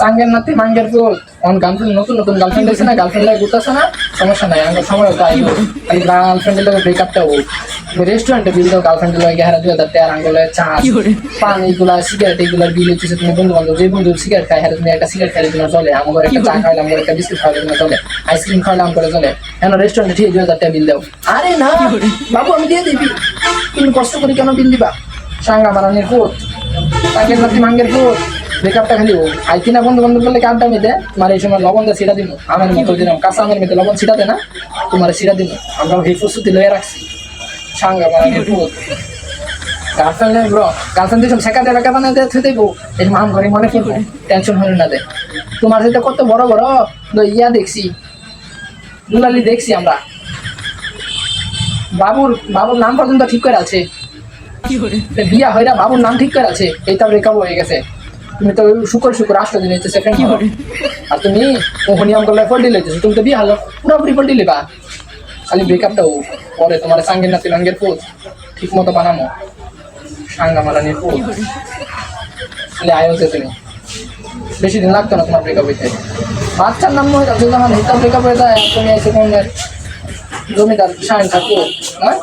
সাঙ্গের নাতি মাঙ্গের পুত on girlfriend নতুন নতুন গার্লফ্রেন্ড আছে না, গার্লফ্রেন্ড লাগে ঘুরতেছে না, সমস্যা নাই, আমার সময় আইব। খালি গার্লফ্রেন্ডের লাগে ব্রেকআপটা হোক, রেস্টুরেন্টে বিল দাও, গার্লফ্রেন্ডের লাগে 1000 টাকা আঙ্গুলে চা পান এইগুলা সিগারেট এইগুলার বিল হচ্ছে। তুমি বন্ধু বান্ধব যে বন্ধু সিগারেট খাই, হ্যাঁ তুমি একটা সিগারেট খাইলে তোমার চলে, আমার একটা চা খাইলে, আমার একটা বিস্কুট খাইলে তোমার চলে, আইসক্রিম খাইলে আমার চলে, এখন রেস্টুরেন্টে ঠিক 2000 টাকা বিল দাও। আরে না বাবু আমি দিয়ে দিবি, তুমি কষ্ট করে কেন বিল দিবা? সাঙ্গা মারানির পুত, সাঙ্গের নাতি মাঙ্গের পুত, ব্রেকআপটা খালি হোক। আইতি না বন্ধু বান্ধব বললে কারটা মেতে তোমার এই সময় লবণ দিয়ে ছিটা দিব, আমার মতো দিলাম কাঁচা আমের মেতে লবণ ছিটাতে না, তোমার ছিটা দিব। আমরা এই প্রস্তুতি লয়ে রাখছি। সাঙ্গা মারানির পুত, গার্লফ্রেন্ড নেই ব্রো, গার্লফ্রেন্ড দিয়েছিলাম শেখাতে বেকাতে না দিয়ে দেবো, এই মাম ঘরে মনে করবো, টেনশন হলে না দে। তোমার সাথে কত বড় বড় ইয়া দেখছি, দুলালি দেখছি আমরা। বাবুর বাবুর নাম পর্যন্ত ঠিক করে আছে, বিয়া হইরা বাবুর নাম ঠিক করে আছে, এইটা ব্রেকআপ হয়ে গেছে। তুমি তো শুকর শুকর 8 দিন হইতেছে ফ্রেন্ড, আর তুমি নিয়ম করলে ফল্টি লইতেছো, তুমি তো বিয়া হলো পুরোপুরি ফল্টি লিবা। খালি ব্রেকআপটাও পরে তোমার সাঙ্গের নাতি লাঙ্গের পোজ ঠিক মতো বানানো, সাঙ্গা মারানির পোজ খালি আয়োজে। তুমি বেশি দিন লাগতো না তোমার ব্রেকআপ হইতে, বাচ্চার নাম হয়ে যাচ্ছে যখন হিসাব ব্রেকআপ হয়ে যায়, তুমি এসে কোন জমিদার সাইন থাকো, হ্যাঁ